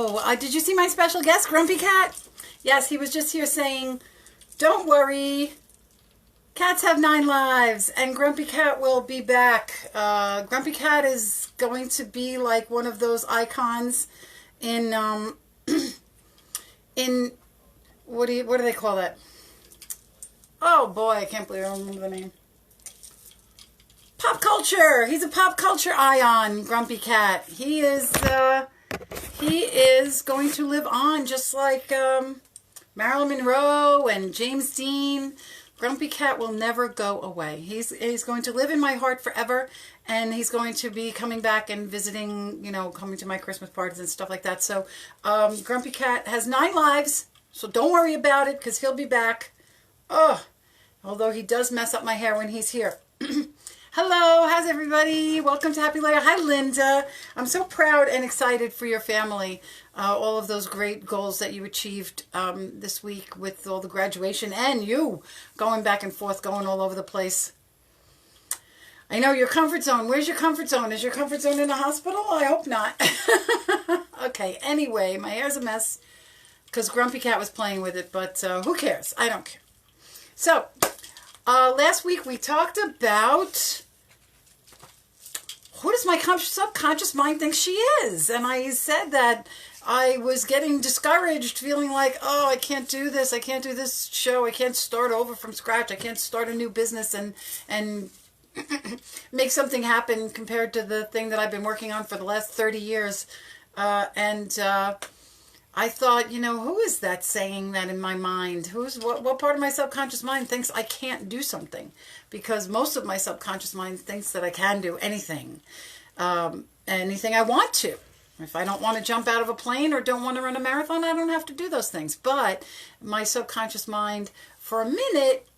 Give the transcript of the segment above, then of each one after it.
Hello. Did you see my special guest, Grumpy Cat? Yes, he was just here saying, don't worry, cats have 9 lives, and Grumpy Cat will be back. Grumpy Cat is going to be like one of those icons in, in, what do they call that? Oh boy, I can't believe I don't remember the name. Pop culture. He's a pop culture icon, Grumpy Cat. He is going to live on just like Marilyn Monroe and James Dean. Grumpy Cat will never go away. He's going to live in my heart forever, and he's going to be coming back and visiting, coming to my Christmas parties and stuff like that. So Grumpy Cat has 9 lives, so don't worry about it because he'll be back. Oh, although he does mess up my hair when he's here. Hello, how's everybody? Welcome to Happy Layer. Hi, Linda. I'm so proud and excited for your family. All of those great goals that you achieved this week with all the graduation and you going back and forth, going all over the place. I know your comfort zone. Where's your comfort zone? Is your comfort zone in a hospital? I hope not. Okay, anyway, my hair's a mess because Grumpy Cat was playing with it, but who cares? I don't care. So, last week we talked about who does my subconscious mind think she is? And I said that I was getting discouraged, feeling like, oh, I can't do this. I can't do this show. I can't start over from scratch. I can't start a new business and make something happen compared to the thing that I've been working on for the last 30 years. I thought, who is that saying that in my mind? What part of my subconscious mind thinks I can't do something? Because most of my subconscious mind thinks that I can do anything. Anything I want to. If I don't want to jump out of a plane or don't want to run a marathon, I don't have to do those things. But my subconscious mind, for a minute,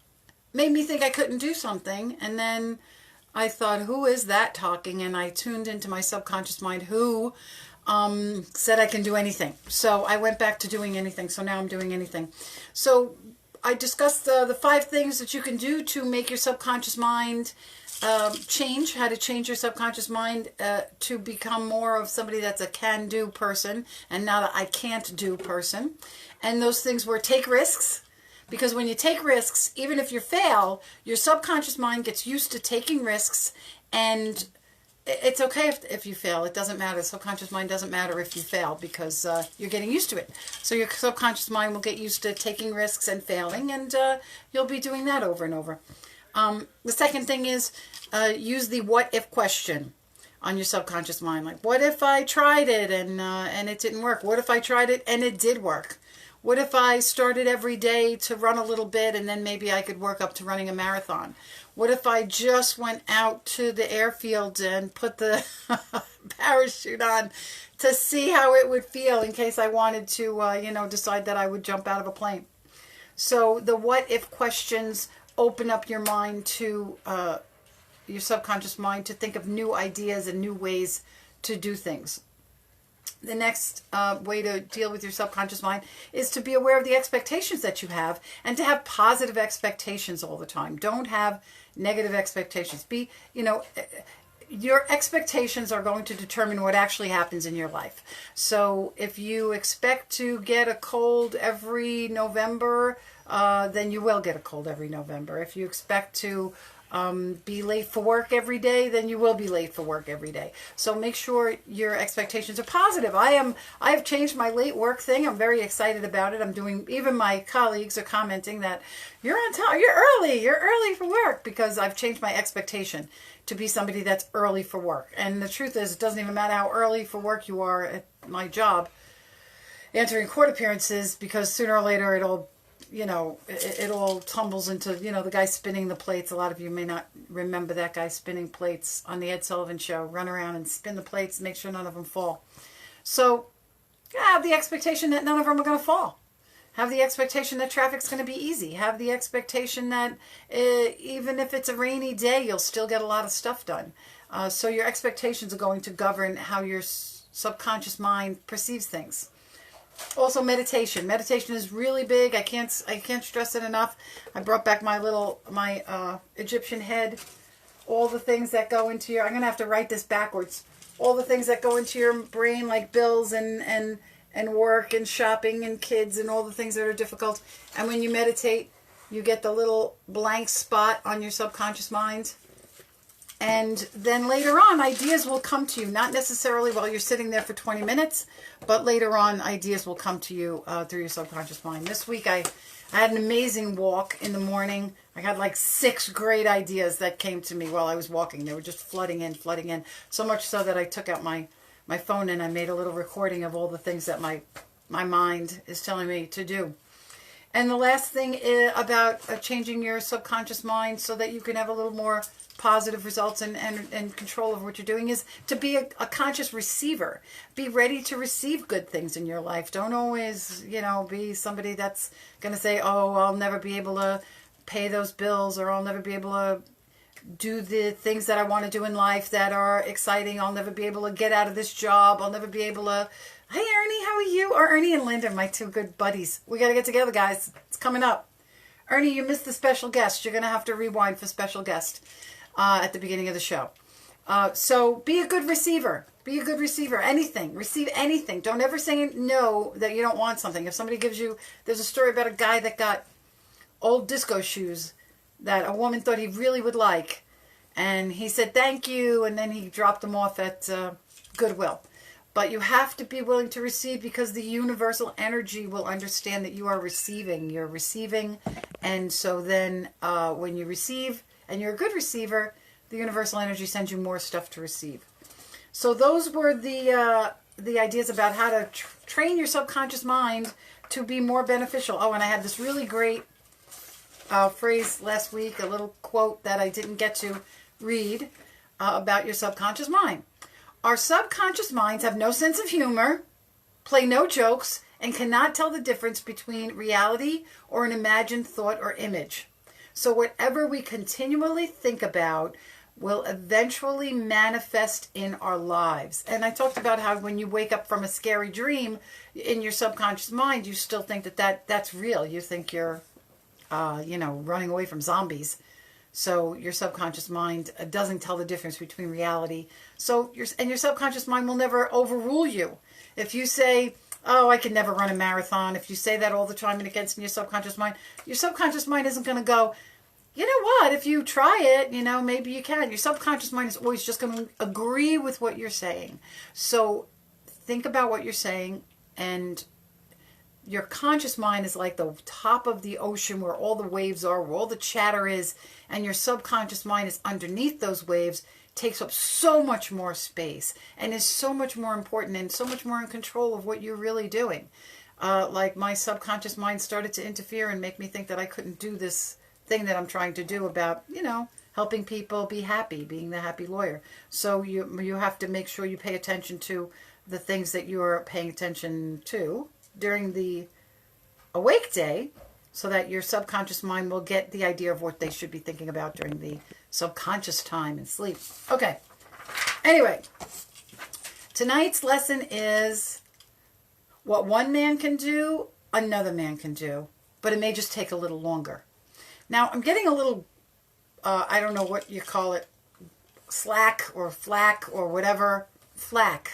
made me think I couldn't do something. And then I thought, who is that talking? And I tuned into my subconscious mind who said I can do anything. So I went back to doing anything. So now I'm doing anything. So I discussed the 5 things that you can do to make your subconscious mind change, how to change your subconscious mind to become more of somebody that's a can-do person and not a I can't do person. And those things were take risks. Because when you take risks, even if you fail, your subconscious mind gets used to taking risks, and it's okay if you fail. It doesn't matter. Subconscious mind doesn't matter if you fail because you're getting used to it. So your subconscious mind will get used to taking risks and failing, and you'll be doing that over and over. The second thing is use the what if question on your subconscious mind. Like, what if I tried it and it didn't work? What if I tried it and it did work? What if I started every day to run a little bit and then maybe I could work up to running a marathon? What if I just went out to the airfield and put the parachute on to see how it would feel in case I wanted to, decide that I would jump out of a plane? So the what if questions open up your mind to, your subconscious mind to think of new ideas and new ways to do things. The next way to deal with your subconscious mind is to be aware of the expectations that you have and to have positive expectations all the time. Don't have negative expectations. Your expectations are going to determine what actually happens in your life. So if you expect to get a cold every November, then you will get a cold every November. If you expect to be late for work every day, then you will be late for work every day. So make sure your expectations are positive. I have changed my late work thing. I'm very excited about it. Even my colleagues are commenting that you're on time, you're early for work, because I've changed my expectation to be somebody that's early for work. And the truth is, it doesn't even matter how early for work you are at my job, answering court appearances, because sooner or later it all tumbles into, the guy spinning the plates. A lot of you may not remember that guy spinning plates on the Ed Sullivan Show. Run around and spin the plates and make sure none of them fall. So have the expectation that none of them are going to fall. Have the expectation that traffic's going to be easy. Have the expectation that even if it's a rainy day, you'll still get a lot of stuff done. So your expectations are going to govern how your subconscious mind perceives things. Also, meditation. Meditation is really big. I can't stress it enough. I brought back my Egyptian head. All the things that go into your... I'm going to have to write this backwards. All the things that go into your brain, like bills and and work and shopping and kids and all the things that are difficult. And when you meditate, you get the little blank spot on your subconscious mind. And then later on, ideas will come to you, not necessarily while you're sitting there for 20 minutes, but later on, ideas will come to you through your subconscious mind. This week, I had an amazing walk in the morning. I had like 6 great ideas that came to me while I was walking. They were just flooding in. So much so that I took out my phone and I made a little recording of all the things that my mind is telling me to do. And the last thing is about changing your subconscious mind so that you can have a little more positive results and control of what you're doing is to be a conscious receiver. Be ready to receive good things in your life. Don't always, be somebody that's going to say, oh, I'll never be able to pay those bills, or I'll never be able to do the things that I want to do in life that are exciting. I'll never be able to get out of this job. I'll never be able to, hey, Ernie, how are you? Or Ernie and Linda, my 2 good buddies. We got to get together, guys. It's coming up. Ernie, you missed the special guest. You're going to have to rewind for special guest at the beginning of the show. So be a good receiver. Be a good receiver. Anything. Receive anything. Don't ever say no that you don't want something. If somebody gives you, there's a story about a guy that got old disco shoes that a woman thought he really would like. And he said, thank you. And then he dropped them off at Goodwill. But you have to be willing to receive, because the universal energy will understand that you are receiving. You're receiving. And so then when you receive, and you're a good receiver, the universal energy sends you more stuff to receive. So those were the ideas about how to train your subconscious mind to be more beneficial. Oh, and I had this really great phrase last week, a little quote that I didn't get to read about your subconscious mind. Our subconscious minds have no sense of humor, play no jokes, and cannot tell the difference between reality or an imagined thought or image. So whatever we continually think about will eventually manifest in our lives. And I talked about how when you wake up from a scary dream, in your subconscious mind, you still think that's real. You think you're, running away from zombies. So your subconscious mind doesn't tell the difference between reality. So your subconscious mind will never overrule you. If you say, oh, I can never run a marathon. If you say that all the time and it gets in your subconscious mind isn't going to go, you know what, if you try it, maybe you can. Your subconscious mind is always just going to agree with what you're saying. So think about what you're saying, and your conscious mind is like the top of the ocean where all the waves are, where all the chatter is, and your subconscious mind is underneath those waves, takes up so much more space and is so much more important and so much more in control of what you're really doing. Like my subconscious mind started to interfere and make me think that I couldn't do this thing that I'm trying to do about, helping people be happy, being the happy lawyer. So you have to make sure you pay attention to the things that you're paying attention to during the awake day, so that your subconscious mind will get the idea of what they should be thinking about during the subconscious time and sleep. Okay. Anyway, tonight's lesson is what one man can do, another man can do, but it may just take a little longer. Now, I'm getting a little, I don't know what you call it, slack or flack or whatever, flack,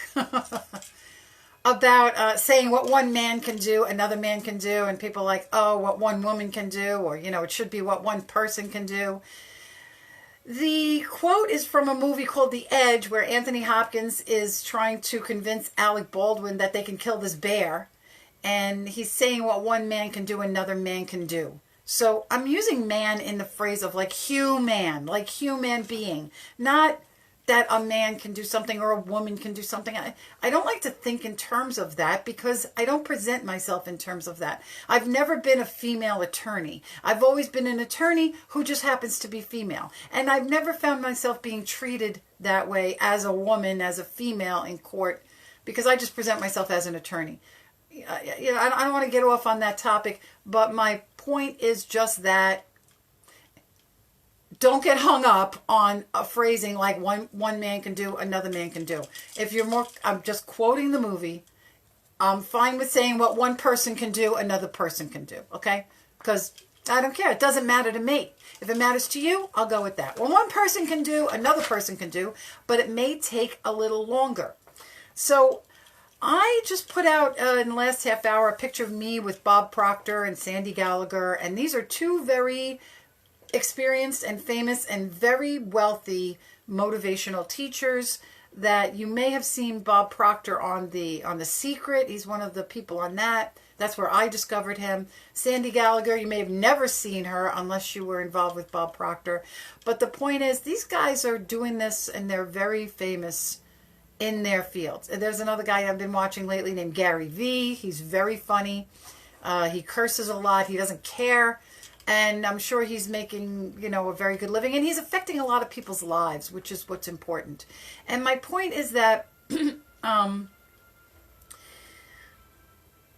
about saying what one man can do, another man can do, and people like, oh, what one woman can do, or, it should be what one person can do. The quote is from a movie called The Edge, where Anthony Hopkins is trying to convince Alec Baldwin that they can kill this bear, and he's saying what one man can do, another man can do. So I'm using man in the phrase of like human being, not that a man can do something or a woman can do something. I don't like to think in terms of that, because I don't present myself in terms of that. I've never been a female attorney. I've always been an attorney who just happens to be female. And I've never found myself being treated that way as a woman, as a female in court, because I just present myself as an attorney. I don't want to get off on that topic, but my point is just that don't get hung up on a phrasing like one man can do, another man can do. If you're more, I'm just quoting the movie. I'm fine with saying what one person can do, another person can do. Okay? Because I don't care. It doesn't matter to me. If it matters to you, I'll go with that. Well, one person can do, another person can do, but it may take a little longer. So I just put out in the last half hour a picture of me with Bob Proctor and Sandy Gallagher, and these are two very experienced and famous and very wealthy motivational teachers that you may have seen Bob Proctor on The Secret. He's one of the people on that. That's where I discovered him. Sandy Gallagher, you may have never seen her unless you were involved with Bob Proctor. But the point is, these guys are doing this and they're very famous in their fields. And there's another guy I've been watching lately named Gary Vee. He's very funny. He curses a lot. He doesn't care. And I'm sure he's making, a very good living. And he's affecting a lot of people's lives, which is what's important. And my point is that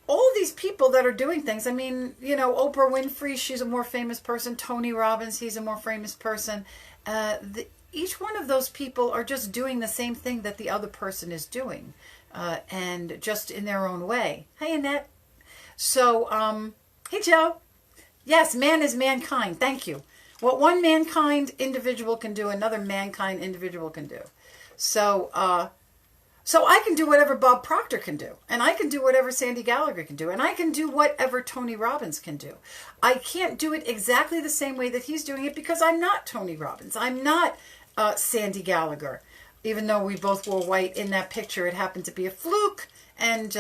all of these people that are doing things, Oprah Winfrey, she's a more famous person. Tony Robbins, he's a more famous person. Each one of those people are just doing the same thing that the other person is doing, and just in their own way. Hey, Annette. So, hey, Joe. Yes, man is mankind. Thank you. What one mankind individual can do, another mankind individual can do. So I can do whatever Bob Proctor can do, and I can do whatever Sandy Gallagher can do, and I can do whatever Tony Robbins can do. I can't do it exactly the same way that he's doing it because I'm not Tony Robbins. I'm not Sandy Gallagher. Even though we both wore white in that picture, it happened to be a fluke, and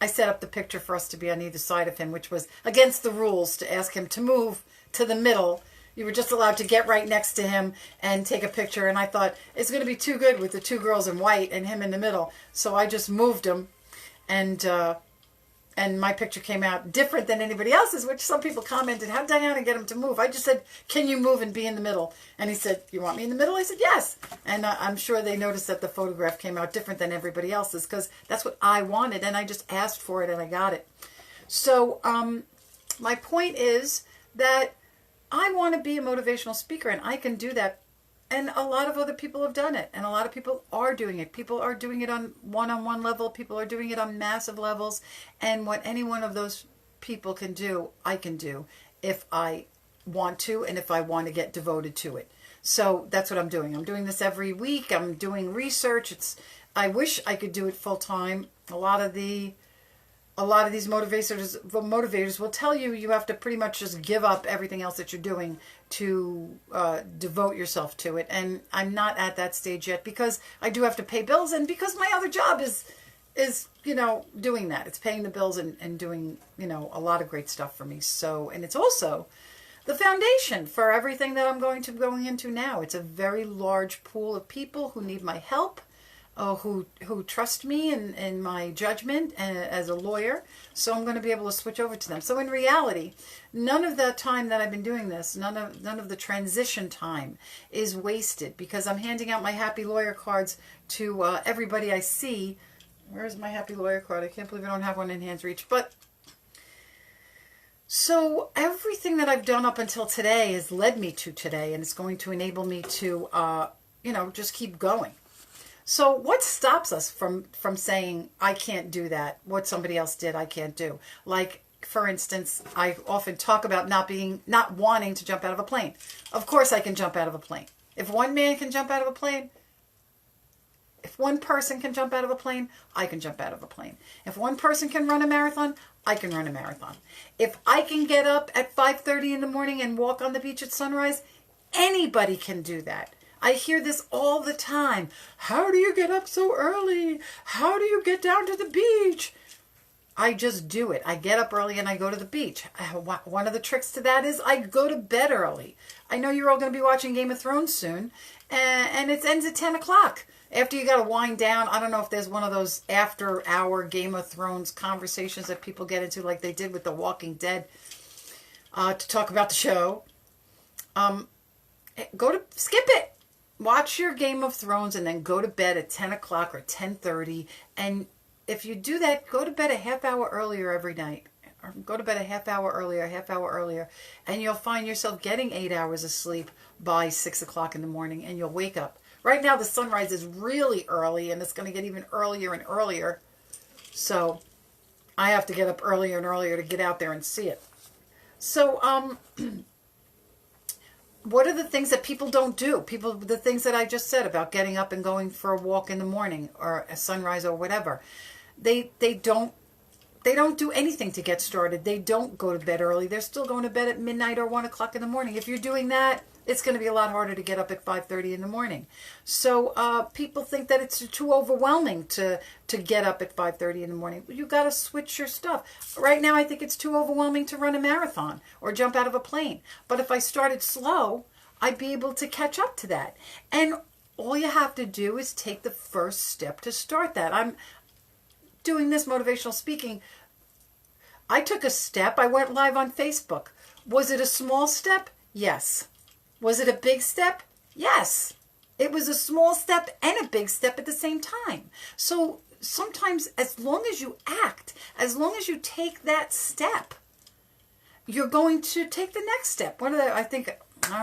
I set up the picture for us to be on either side of him, which was against the rules to ask him to move to the middle. You were just allowed to get right next to him and take a picture. And I thought, it's going to be too good with the two girls in white and him in the middle. So I just moved him. And my picture came out different than anybody else's, which some people commented, how'd Diana get him to move? I just said, can you move and be in the middle? And he said, you want me in the middle? I said, yes. And I'm sure they noticed that the photograph came out different than everybody else's because that's what I wanted. And I just asked for it and I got it. So my point is that I want to be a motivational speaker and I can do that. And a lot of other people have done it. And a lot of people are doing it. People are doing it on one-on-one level. People are doing it on massive levels. And what any one of those people can do, I can do if I want to and if I want to get devoted to it. So that's what I'm doing. I'm doing this every week. I'm doing research. I wish I could do it full time. A lot of these motivators will tell you you have to pretty much just give up everything else that you're doing to devote yourself to it. And I'm not at that stage yet because I do have to pay bills and because my other job is doing that. It's paying the bills and doing, a lot of great stuff for me. So, and it's also the foundation for everything that I'm going into now. It's a very large pool of people who need my help. Who trust me in my judgment as a lawyer, so I'm going to be able to switch over to them. So in reality, none of the time that I've been doing this, none of the transition time is wasted because I'm handing out my happy lawyer cards to everybody I see. Where's my happy lawyer card? I can't believe I don't have one in hand's reach. But so everything that I've done up until today has led me to today, and it's going to enable me to, just keep going. So what stops us from saying, I can't do that? What somebody else did, I can't do. Like, for instance, I often talk about not wanting to jump out of a plane. Of course I can jump out of a plane. If one man can jump out of a plane, if one person can jump out of a plane, I can jump out of a plane. If one person can run a marathon, I can run a marathon. If I can get up at 5:30 in the morning and walk on the beach at sunrise, anybody can do that. I hear this all the time. How do you get up so early? How do you get down to the beach? I just do it. I get up early and I go to the beach. One of the tricks to that is I go to bed early. I know you're all going to be watching Game of Thrones soon, and it ends at 10 o'clock. After you got to wind down, I don't know if there's one of those after-hour Game of Thrones conversations that people get into like they did with The Walking Dead to talk about the show. Skip it. Watch your Game of Thrones and then go to bed at 10 o'clock or 10:30. And if you do that, go to bed a half hour earlier every night. Or go to bed a half hour earlier. And you'll find yourself getting 8 hours of sleep by 6 o'clock in the morning. And you'll wake up. Right now the sunrise is really early and it's going to get even earlier and earlier. So I have to get up earlier and earlier to get out there and see it. So, what are the things that people don't do? The things that I just said about getting up and going for a walk in the morning or a sunrise or whatever. They don't do anything to get started. They don't go to bed early. They're still going to bed at midnight or 1 o'clock in the morning. If you're doing that, it's going to be a lot harder to get up at 5:30 in the morning. So people think that it's too overwhelming to get up at 5:30 in the morning. You got to switch your stuff. Right now, I think it's too overwhelming to run a marathon or jump out of a plane. But if I started slow, I'd be able to catch up to that. And all you have to do is take the first step to start that. I'm doing this motivational speaking. I took a step. I went live on Facebook. Was it a small step? Yes. Was it a big step? Yes. It was a small step and a big step at the same time. So sometimes as long as you act, as long as you take that step, you're going to take the next step. What are the, I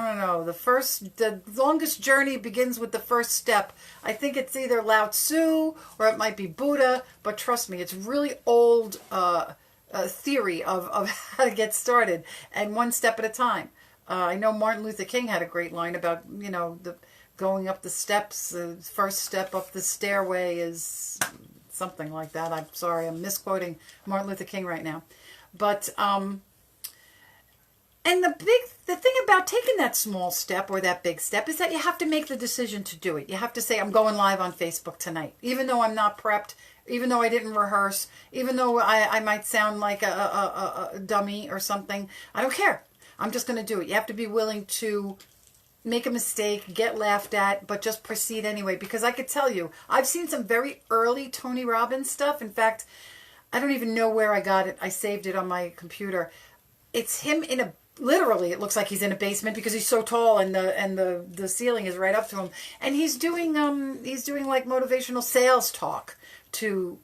don't know, the longest journey begins with the first step. I think it's either Lao Tzu or it might be Buddha, but trust me, it's really old theory of how to get started, and one step at a time. I know Martin Luther King had a great line about, the going up the steps. The first step up the stairway is something like that. I'm sorry, I'm misquoting Martin Luther King right now. But, and the thing about taking that small step or that big step is that you have to make the decision to do it. You have to say, I'm going live on Facebook tonight, even though I'm not prepped, even though I didn't rehearse, even though I might sound like a dummy or something. I don't care. I'm just going to do it. You have to be willing to make a mistake, get laughed at, but just proceed anyway. Because I could tell you, I've seen some very early Tony Robbins stuff. In fact, I don't even know where I got it. I saved it on my computer. It's him literally, it looks like he's in a basement because he's so tall and the ceiling is right up to him. And he's doing like motivational sales talk to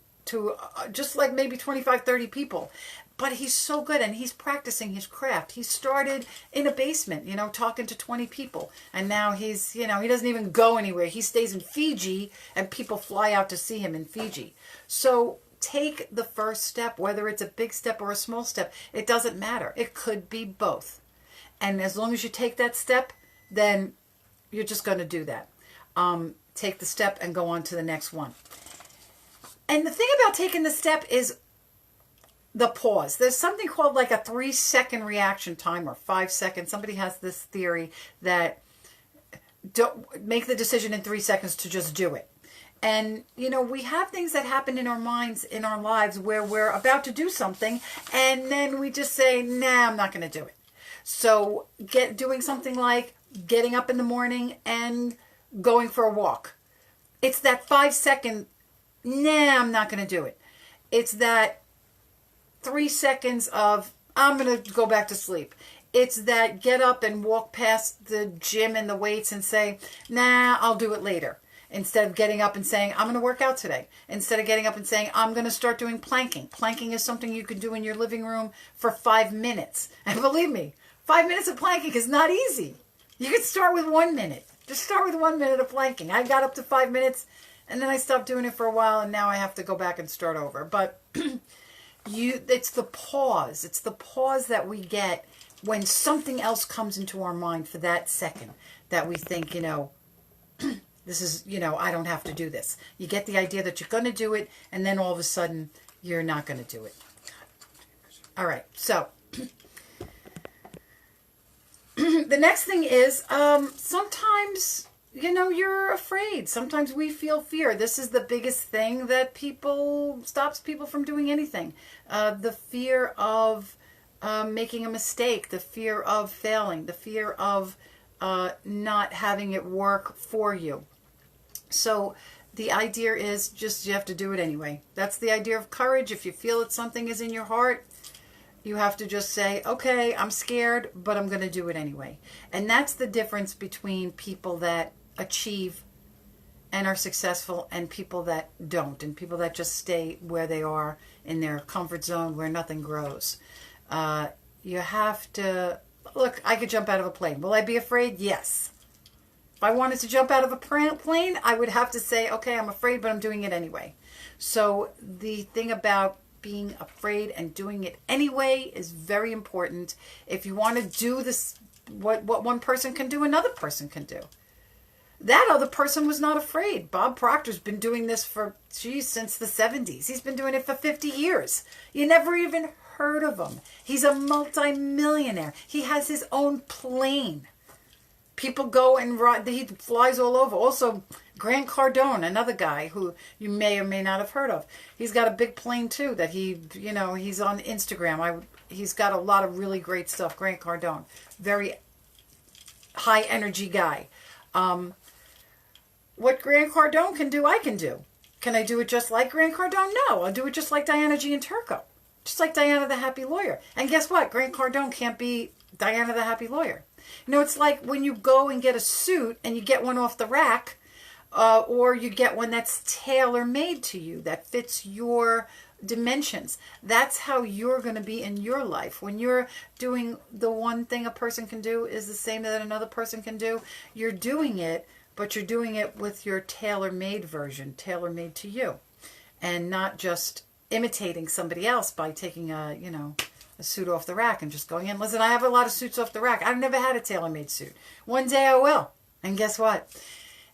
just like maybe 25, 30 people. But he's so good, and he's practicing his craft. He started in a basement, talking to 20 people. And now he's, he doesn't even go anywhere. He stays in Fiji, and people fly out to see him in Fiji. So take the first step, whether it's a big step or a small step. It doesn't matter. It could be both. And as long as you take that step, then you're just going to do that. Take the step and go on to the next one. And the thing about taking the step is the pause. There's something called like a 3-second reaction time or 5 seconds. Somebody has this theory that don't make the decision in 3 seconds to just do it. And, we have things that happen in our minds, in our lives, where we're about to do something, and then we just say, nah, I'm not going to do it. So doing something like getting up in the morning and going for a walk. It's that 5-second, nah, I'm not going to do it. It's that 3 seconds of, I'm going to go back to sleep. It's that get up and walk past the gym and the weights and say, nah, I'll do it later. Instead of getting up and saying, I'm going to work out today. Instead of getting up and saying, I'm going to start doing planking. Planking is something you can do in your living room for 5 minutes. And believe me, 5 minutes of planking is not easy. You can start with 1 minute. Just start with 1 minute of planking. I got up to 5 minutes and then I stopped doing it for a while and now I have to go back and start over. But it's the pause. It's the pause that we get when something else comes into our mind for that second that we think, this is, I don't have to do this. You get the idea that you're going to do it, and then all of a sudden, you're not going to do it. All right, so the next thing is sometimes, you're afraid. Sometimes we feel fear. This is the biggest thing that stops people from doing anything. The fear of making a mistake, the fear of failing, the fear of not having it work for you. So the idea is just you have to do it anyway. That's the idea of courage. If you feel that something is in your heart, you have to just say, okay, I'm scared, but I'm going to do it anyway. And that's the difference between people that achieve and are successful and people that don't, and people that just stay where they are in their comfort zone where nothing grows. You have to, look, I could jump out of a plane. Will I be afraid? Yes. If I wanted to jump out of a plane, I would have to say, okay, I'm afraid, but I'm doing it anyway. So the thing about being afraid and doing it anyway is very important. If you want to do this, what one person can do, another person can do. That other person was not afraid. Bob Proctor's been doing this since the 70s. He's been doing it for 50 years. You never even heard of him. He's a multi-millionaire. He has his own plane. People go and ride. He flies all over. Also, Grant Cardone, another guy who you may or may not have heard of. He's got a big plane too that he's on Instagram. He's got a lot of really great stuff. Grant Cardone, very high energy guy. What Grant Cardone can do, I can do. Can I do it just like Grant Cardone? No, I'll do it just like Diana Gianturco. Just like Diana the Happy Lawyer. And guess what? Grant Cardone can't be Diana the Happy Lawyer. It's like when you go and get a suit and you get one off the rack, or you get one that's tailor-made to you, that fits your dimensions. That's how you're going to be in your life. When you're doing the one thing a person can do is the same that another person can do, you're doing it, but you're doing it with your tailor-made version, tailor-made to you, and not just imitating somebody else by taking a suit off the rack and just going in. Listen, I have a lot of suits off the rack. I've never had a tailor-made suit. One day I will. And guess what?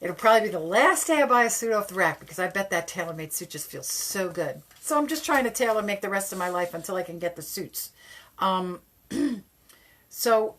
It'll probably be the last day I buy a suit off the rack, because I bet that tailor-made suit just feels so good. So I'm just trying to tailor-make the rest of my life until I can get the suits. So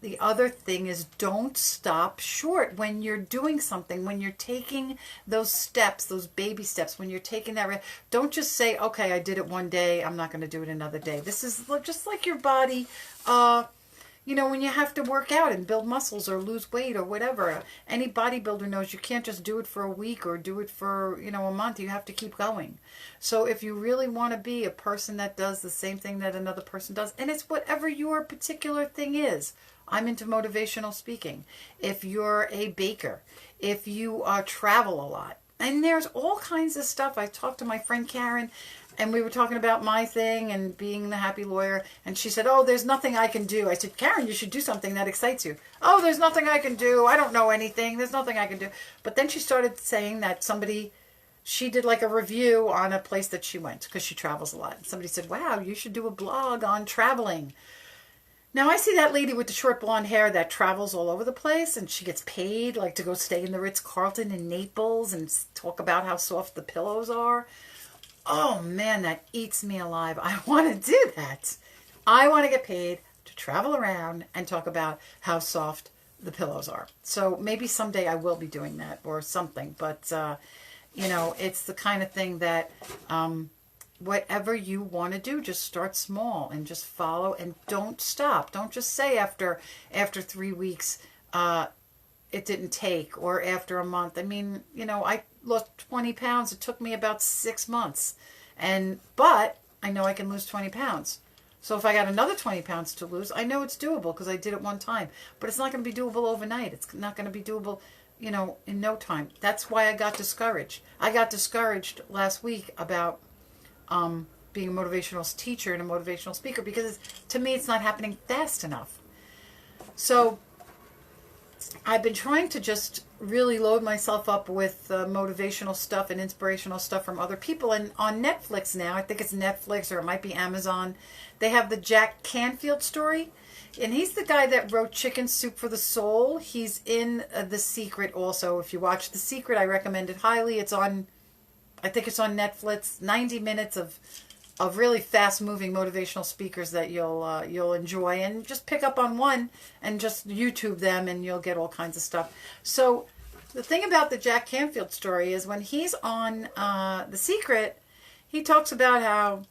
the other thing is, don't stop short when you're doing something, when you're taking those steps, those baby steps, when you're taking that. Don't just say, okay, I did it one day, I'm not going to do it another day. This is just like your body, when you have to work out and build muscles or lose weight or whatever. Any bodybuilder knows you can't just do it for a week or do it for, a month. You have to keep going. So if you really want to be a person that does the same thing that another person does, and it's whatever your particular thing is. I'm into motivational speaking. If you're a baker, if you travel a lot, and there's all kinds of stuff. I talked to my friend Karen, and we were talking about my thing and being the happy lawyer, and she said, oh, there's nothing I can do. I said, Karen, you should do something that excites you. Oh, there's nothing I can do. I don't know anything. There's nothing I can do. But then she started saying that she did like a review on a place that she went, because she travels a lot. Somebody said, wow, you should do a blog on traveling. Now, I see that lady with the short blonde hair that travels all over the place, and she gets paid like to go stay in the Ritz-Carlton in Naples and talk about how soft the pillows are. Oh, man, that eats me alive. I want to do that. I want to get paid to travel around and talk about how soft the pillows are. So maybe someday I will be doing that or something. But, it's the kind of thing that... whatever you want to do, just start small and just follow and don't stop. Don't just say after 3 weeks it didn't take, or after a month. I mean, I lost 20 pounds. It took me about 6 months. But I know I can lose 20 pounds. So if I got another 20 pounds to lose, I know it's doable because I did it one time. But it's not going to be doable overnight. It's not going to be doable, in no time. That's why I got discouraged. I got discouraged last week about being a motivational teacher and a motivational speaker, because to me it's not happening fast enough. So I've been trying to just really load myself up with motivational stuff and inspirational stuff from other people. And on Netflix now, I think it's Netflix or it might be Amazon, they have the Jack Canfield story. And he's the guy that wrote Chicken Soup for the Soul. He's in The Secret also. If you watch The Secret, I recommend it highly. I think it's on Netflix. 90 minutes of really fast-moving motivational speakers that you'll enjoy, and just pick up on one and just YouTube them, and you'll get all kinds of stuff. So the thing about the Jack Canfield story is when he's on The Secret, he talks about how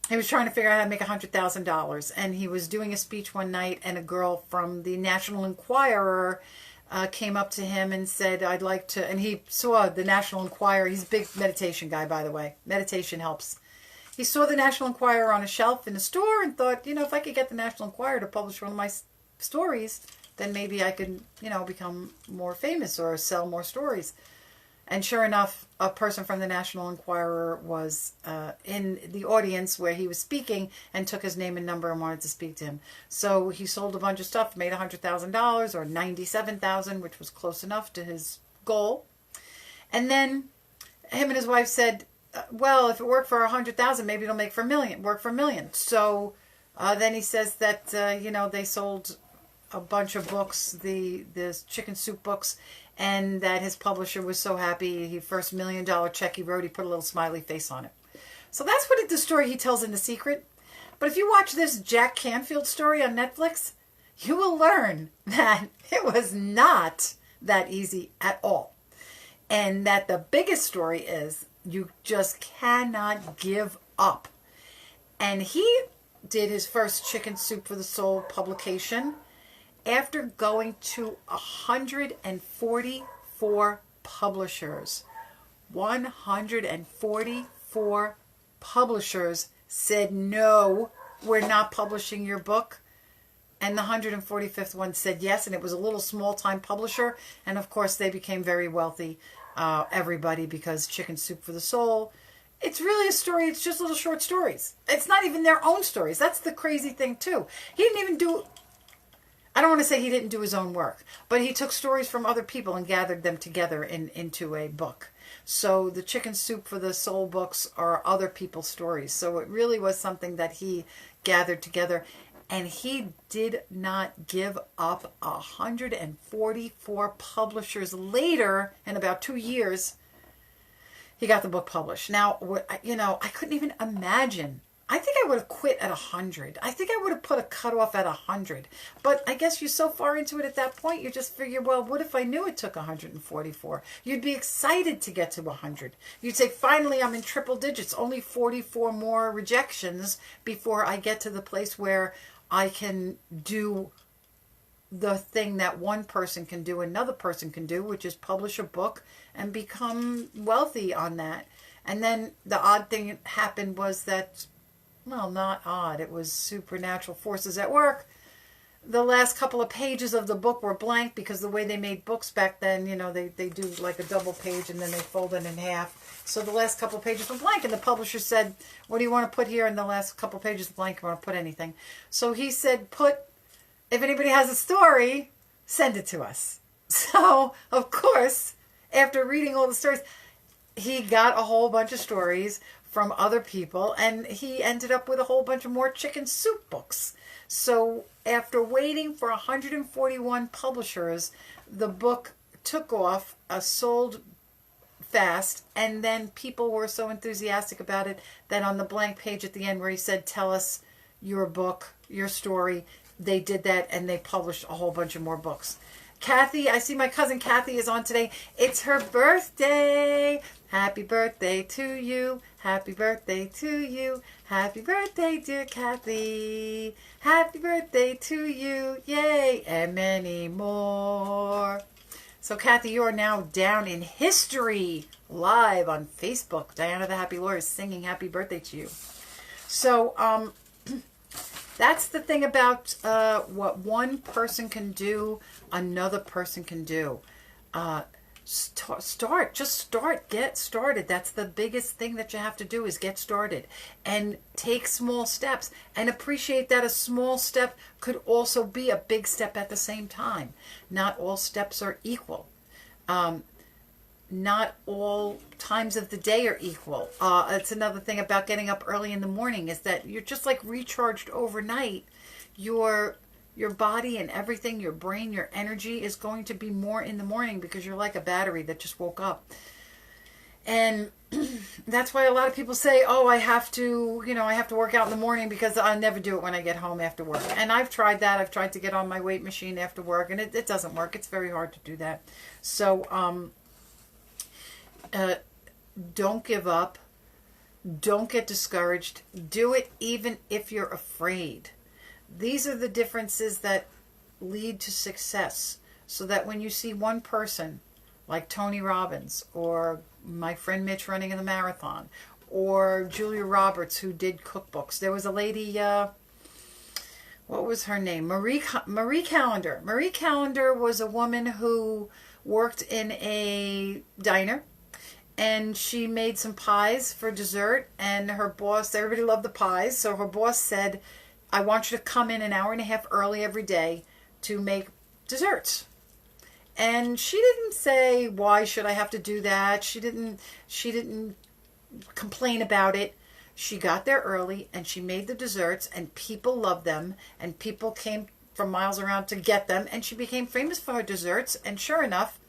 he was trying to figure out how to make $100,000, and he was doing a speech one night, and a girl from the National Enquirer came up to him and said, I'd like to, and he saw the National Enquirer. He's a big meditation guy, by the way. Meditation helps. He saw the National Enquirer on a shelf in a store and thought, if I could get the National Enquirer to publish one of my stories, then maybe I could, become more famous or sell more stories. And sure enough, a person from the National Enquirer was in the audience where he was speaking and took his name and number and wanted to speak to him. So he sold a bunch of stuff, made $100,000 or $97,000, which was close enough to his goal. And then him and his wife said, well, if it worked for $100,000, maybe it'll work for $1 million. So Then he says that, they sold a bunch of books, the chicken soup books, and that his publisher was so happy. He first $1 million check he wrote, he put a little smiley face on it. So that's what the story he tells in The Secret. But if you watch this Jack Canfield story on Netflix, you will learn that it was not that easy at all. And that the biggest story is you just cannot give up. And he did his first Chicken Soup for the Soul publication after going to 144 publishers. 144 publishers said, no, we're not publishing your book. And the 145th one said yes, and it was a little small-time publisher. And, of course, they became very wealthy, everybody, because Chicken Soup for the Soul, it's really a story. It's just little short stories. It's not even their own stories. That's the crazy thing, too. He didn't even do... I don't want to say he didn't do his own work, but he took stories from other people and gathered them together into a book. So the Chicken Soup for the Soul books are other people's stories. So it really was something that he gathered together. And he did not give up. 144 publishers later, in about 2 years, he got the book published. Now, I couldn't even imagine. I think I would have quit at 100. I think I would have put a cutoff at 100. But I guess you're so far into it at that point, you just figure, well, what if I knew it took 144? You'd be excited to get to 100. You'd say, finally, I'm in triple digits. Only 44 more rejections before I get to the place where I can do the thing that one person can do, another person can do, which is publish a book and become wealthy on that. And then the odd thing happened was that, well, not odd, it was supernatural forces at work. The last couple of pages of the book were blank because the way they made books back then, they do like a double page and then they fold it in half. So the last couple of pages were blank, and the publisher said, what do you want to put here? And the last couple of pages blank, you want to put anything. So he said, if anybody has a story, send it to us. So, of course, after reading all the stories, he got a whole bunch of stories from other people, and he ended up with a whole bunch of more chicken soup books. So after waiting for 141 publishers, the book took off, sold fast, and then people were so enthusiastic about it that on the blank page at the end where he said, tell us your book, your story, they did that, and they published a whole bunch of more books. Kathy, I see my cousin Kathy is on today. It's her birthday. Happy birthday to you. Happy birthday to you. Happy birthday, dear Kathy. Happy birthday to you. Yay. And many more. So, Kathy, you are now down in history live on Facebook. Diana the Happy Lawyer is singing happy birthday to you. So, that's the thing about what one person can do, another person can do. Get started. That's the biggest thing that you have to do is get started and take small steps and appreciate that a small step could also be a big step at the same time. Not all steps are equal. Not all times of the day are equal. It's another thing about getting up early in the morning is that you're just like recharged overnight. Your body and everything, your brain, your energy is going to be more in the morning because you're like a battery that just woke up. And that's why a lot of people say, oh, I have to work out in the morning because I never do it when I get home after work. And I've tried that. I've tried to get on my weight machine after work, and it doesn't work. It's very hard to do that. So, don't give up. Don't get discouraged. Do it even if you're afraid. These are the differences that lead to success. So that when you see one person like Tony Robbins or my friend Mitch running in the marathon or Julia Roberts who did cookbooks. There was a lady, what was her name? Marie Callender. Marie Callender was a woman who worked in a diner. And she made some pies for dessert, and her boss, everybody loved the pies, so her boss said, I want you to come in an hour and a half early every day to make desserts. And she didn't say, why should I have to do that? She didn't complain about it. She got there early and she made the desserts, and people loved them, and people came from miles around to get them, and she became famous for her desserts. And sure enough,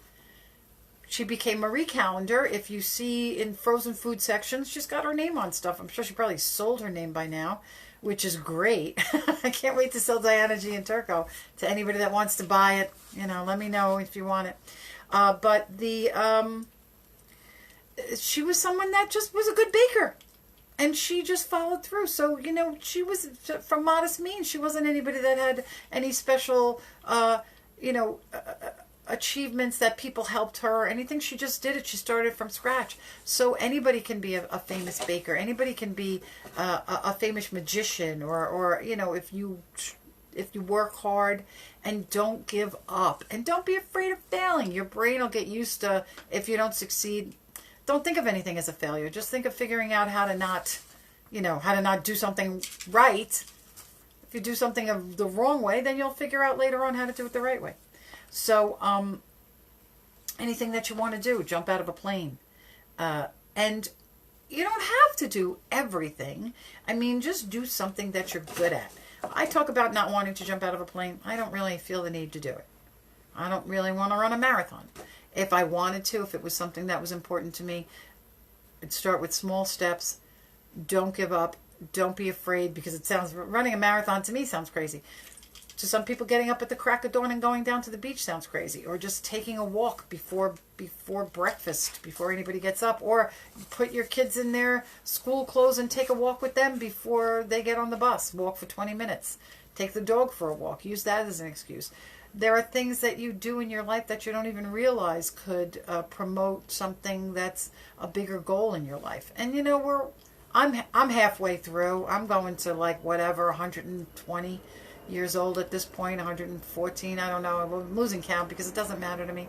she became Marie Callender. If you see in frozen food sections, she's got her name on stuff. I'm sure she probably sold her name by now, which is great. I can't wait to sell Diana G and Turco to anybody that wants to buy it. Let me know if you want it. But she was someone that just was a good baker. And she just followed through. So, she was from modest means. She wasn't anybody that had any special, achievements that people helped her or anything. She just did it. She started from scratch. So anybody can be a famous baker. Anybody can be a famous magician, or if you work hard and don't give up and don't be afraid of failing. Your brain will get used to, if you don't succeed, don't think of anything as a failure. Just think of figuring out how to not do something right. If you do something the wrong way, then you'll figure out later on how to do it the right way. So, anything that you want to do, jump out of a plane. And you don't have to do everything. I mean, just do something that you're good at. I talk about not wanting to jump out of a plane. I don't really feel the need to do it. I don't really want to run a marathon. If I wanted to, if it was something that was important to me, I'd start with small steps. Don't give up. Don't be afraid, because running a marathon to me sounds crazy. To some people, getting up at the crack of dawn and going down to the beach sounds crazy. Or just taking a walk before breakfast, before anybody gets up. Or put your kids in their school clothes and take a walk with them before they get on the bus. Walk for 20 minutes. Take the dog for a walk. Use that as an excuse. There are things that you do in your life that you don't even realize could promote something that's a bigger goal in your life. And I'm halfway through. I'm going to 120 years old at this point, 114. I don't know. I'm losing count because it doesn't matter to me.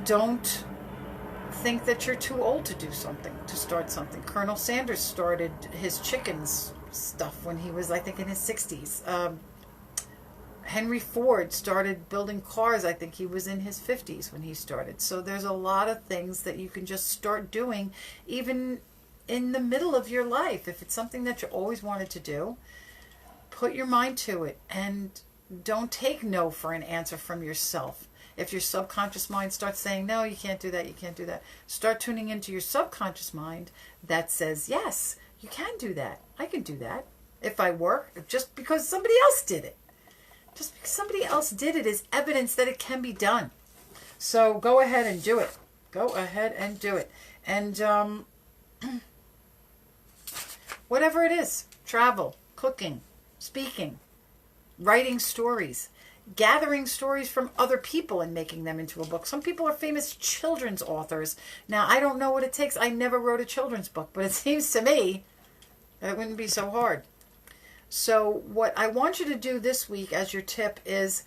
Don't think that you're too old to do something, to start something. Colonel Sanders started his chickens stuff when he was, I think, in his 60s. Henry Ford started building cars. I think he was in his 50s when he started. So there's a lot of things that you can just start doing, even in the middle of your life. If it's something that you always wanted to do, put your mind to it, and don't take no for an answer from yourself. If your subconscious mind starts saying, no, you can't do that, you can't do that, start tuning into your subconscious mind that says, yes, you can do that. I can do that. If I work, just because somebody else did it. Just because somebody else did it is evidence that it can be done. So go ahead and do it. Go ahead and do it. And whatever it is, travel, cooking, speaking, writing stories, gathering stories from other people and making them into a book. Some people are famous children's authors. Now, I don't know what it takes. I never wrote a children's book, but it seems to me that it wouldn't be so hard. So what I want you to do this week as your tip is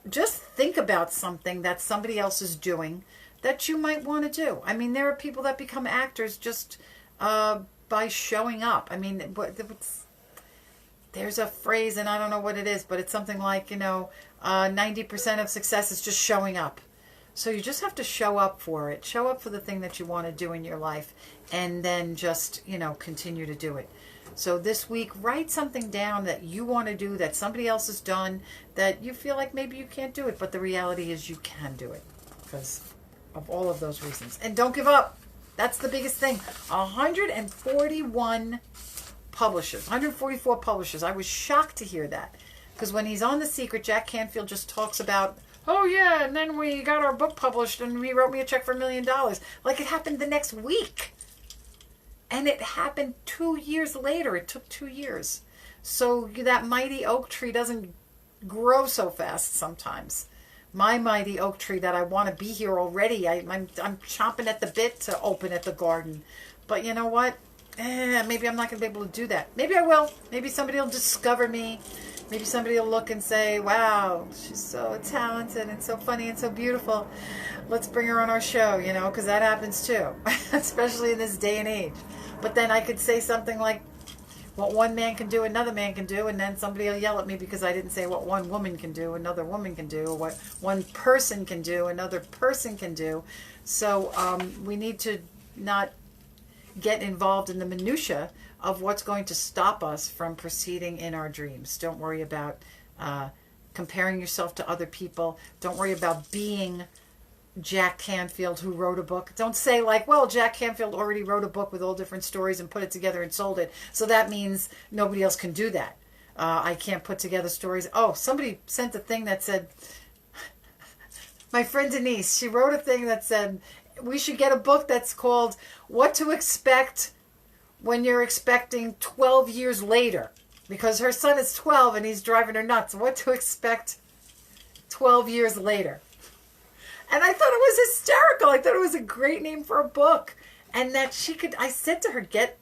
just think about something that somebody else is doing that you might want to do. I mean, there are people that become actors just by showing up. I mean, there's a phrase, and I don't know what it is, but it's something like, 90% of success is just showing up. So you just have to show up for it. Show up for the thing that you want to do in your life, and then just, continue to do it. So this week, write something down that you want to do, that somebody else has done, that you feel like maybe you can't do it, but the reality is you can do it because of all of those reasons. And don't give up. That's the biggest thing. 141 publishers, 144 publishers. I was shocked to hear that, because when he's on The Secret, Jack Canfield just talks about, oh yeah, and then we got our book published and he wrote me a check for $1 million. Like it happened the next week. And it happened 2 years later. It took 2 years. So that mighty oak tree doesn't grow so fast sometimes. My mighty oak tree that I want to be here already, I'm chomping at the bit to open at the garden. But you know what? Maybe I'm not going to be able to do that. Maybe I will. Maybe somebody will discover me. Maybe somebody will look and say, wow, she's so talented and so funny and so beautiful. Let's bring her on our show, because that happens too, especially in this day and age. But then I could say something like, what one man can do, another man can do, and then somebody will yell at me because I didn't say what one woman can do, another woman can do, or what one person can do, another person can do. So we need to not get involved in the minutia of what's going to stop us from proceeding in our dreams. Don't worry about comparing yourself to other people. Don't worry about being Jack Canfield, who wrote a book. Don't say like, well, Jack Canfield already wrote a book with all different stories and put it together and sold it, so that means nobody else can do that. I can't put together stories. Oh, somebody sent a thing that said, my friend Denise, she wrote a thing that said, we should get a book that's called What to Expect When You're Expecting 12 Years Later. Because her son is 12 and he's driving her nuts. What to expect 12 years later. And I thought it was hysterical. I thought it was a great name for a book. And that she could, I said to her, get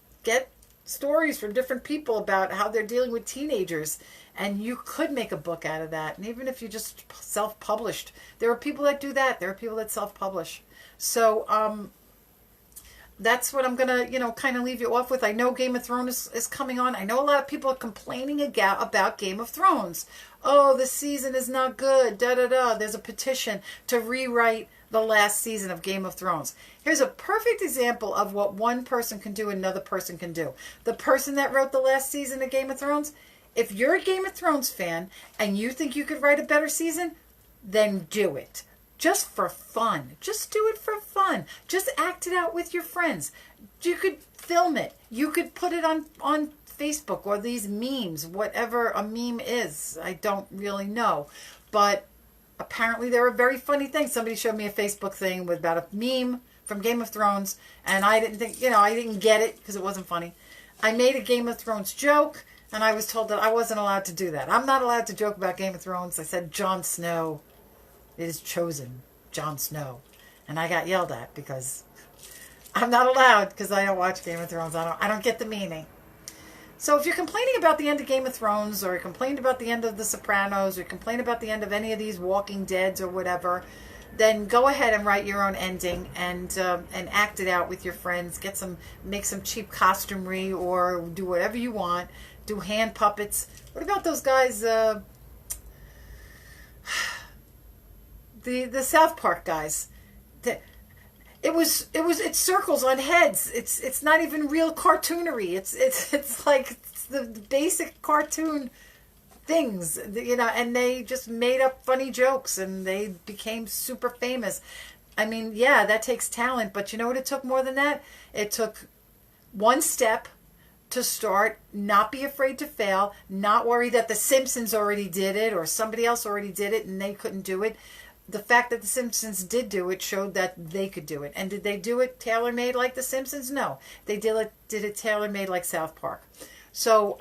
stories from different people about how they're dealing with teenagers. And you could make a book out of that. And even if you just self-published, there are people that do that. There are people that self-publish. So that's what I'm going to, kind of leave you off with. I know Game of Thrones is coming on. I know a lot of people are complaining about Game of Thrones. Oh, the season is not good. Da-da-da. There's a petition to rewrite the last season of Game of Thrones. Here's a perfect example of what one person can do, another person can do. The person that wrote the last season of Game of Thrones, if you're a Game of Thrones fan and you think you could write a better season, then do it. Just for fun. Just do it for fun. Just act it out with your friends. You could film it. You could put it on Facebook or these memes, whatever a meme is. I don't really know. But apparently there are very funny things. Somebody showed me a Facebook thing with about a meme from Game of Thrones, and I didn't think, I didn't get it because it wasn't funny. I made a Game of Thrones joke, and I was told that I wasn't allowed to do that. I'm not allowed to joke about Game of Thrones. I said Jon Snow is chosen, Jon Snow. And I got yelled at because I'm not allowed, because I don't watch Game of Thrones. I don't get the meaning. So if you're complaining about the end of Game of Thrones, or you complained about the end of The Sopranos, or you complain about the end of any of these Walking Deads or whatever, then go ahead and write your own ending and act it out with your friends. Make some cheap costumery, or do whatever you want. Do hand puppets. What about those guys? The South Park guys. It's circles on heads. It's not even real cartoonery. It's like the basic cartoon things, and they just made up funny jokes and they became super famous. I mean, yeah, that takes talent, but you know what it took more than that? It took one step to start, not be afraid to fail, not worry that The Simpsons already did it or somebody else already did it and they couldn't do it. The fact that The Simpsons did do it showed that they could do it. And did they do it tailor-made like The Simpsons? No. They did it tailor-made like South Park. So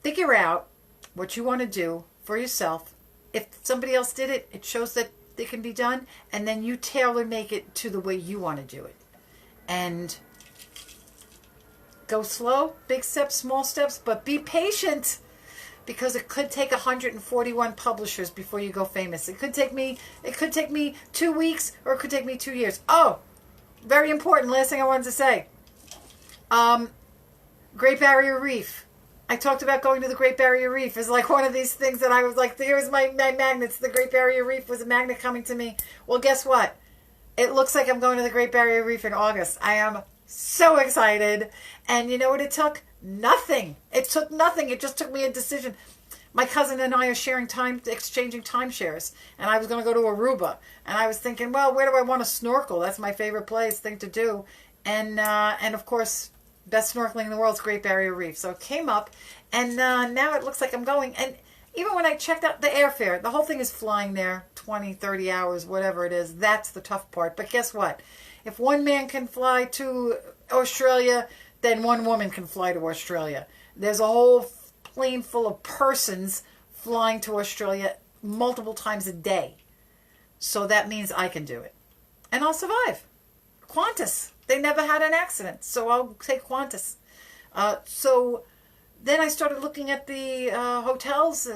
figure out what you want to do for yourself. If somebody else did it, it shows that it can be done. And then you tailor-make it to the way you want to do it. And go slow, big steps, small steps, but be patient. Because it could take 141 publishers before you go famous. It could take me 2 weeks, or it could take me 2 years. Oh, very important. Last thing I wanted to say. Great Barrier Reef. I talked about going to the Great Barrier Reef. It's like one of these things that I was like, here's my magnets. The Great Barrier Reef was a magnet coming to me. Well, guess what? It looks like I'm going to the Great Barrier Reef in August. I am so excited. And you know what it took? Nothing. It took nothing. It just took me a decision. My cousin and I are exchanging timeshares, and I was going to go to Aruba, and I was thinking, well, where do I want to snorkel? That's my favorite thing to do, and of course, best snorkeling in the world is Great Barrier Reef. So it came up, and now it looks like I'm going. And even when I checked out the airfare, the whole thing is flying there 20, 30 hours, whatever it is. That's the tough part. But guess what? If one man can fly to Australia, then one woman can fly to Australia. There's a whole plane full of persons flying to Australia multiple times a day. So that means I can do it. And I'll survive. Qantas. They never had an accident. So I'll take Qantas. So then I started looking at the hotels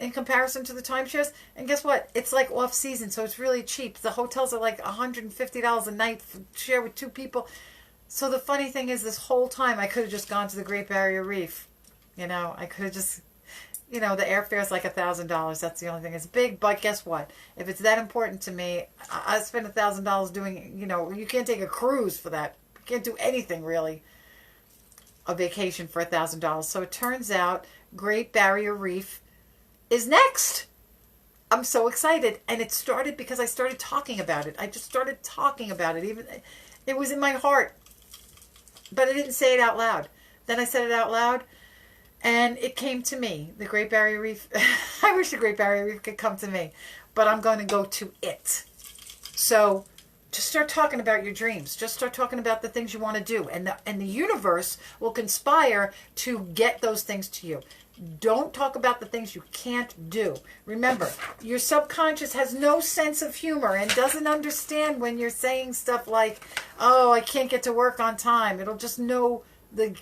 in comparison to the timeshares. And guess what? It's like off season. So it's really cheap. The hotels are like $150 a night, share with 2 people. So the funny thing is, this whole time I could have just gone to the Great Barrier Reef. I could have just, the airfare is like $1,000. That's the only thing. It's big, but guess what? If it's that important to me, I spend $1,000 doing, you can't take a cruise for that. You Can't do anything really. A vacation for $1,000. So it turns out Great Barrier Reef is next. I'm so excited. And it started because I started talking about it. I just started talking about it. Even it was in my heart. But I didn't say it out loud. Then I said it out loud. And it came to me. The Great Barrier Reef. I wish the Great Barrier Reef could come to me. But I'm going to go to it. So just start talking about your dreams. Just start talking about the things you want to do. And the universe will conspire to get those things to you. Don't talk about the things you can't do. Remember, your subconscious has no sense of humor and doesn't understand when you're saying stuff like, oh, I can't get to work on time. It'll just know the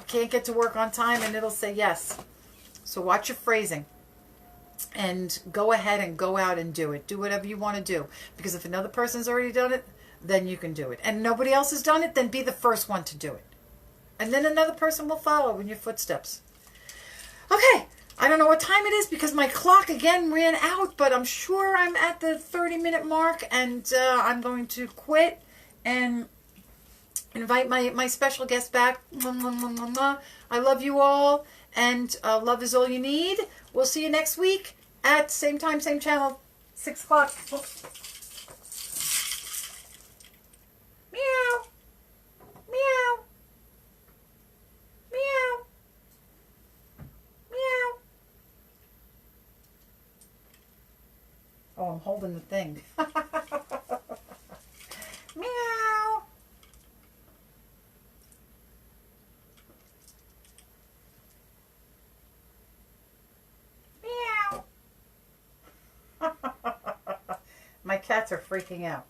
can't get to work on time and it'll say yes. So watch your phrasing. And go ahead and go out and do it. Do whatever you want to do. Because if another person's already done it, then you can do it. And nobody else has done it, then be the first one to do it. And then another person will follow in your footsteps. Okay, I don't know what time it is because my clock again ran out, but I'm sure I'm at the 30-minute mark, and I'm going to quit and invite my special guest back. I love you all, and love is all you need. We'll see you next week at same time, same channel, 6 o'clock. Meow. Meow. Meow. Meow. Oh, I'm holding the thing. Meow. Meow. My cats are freaking out.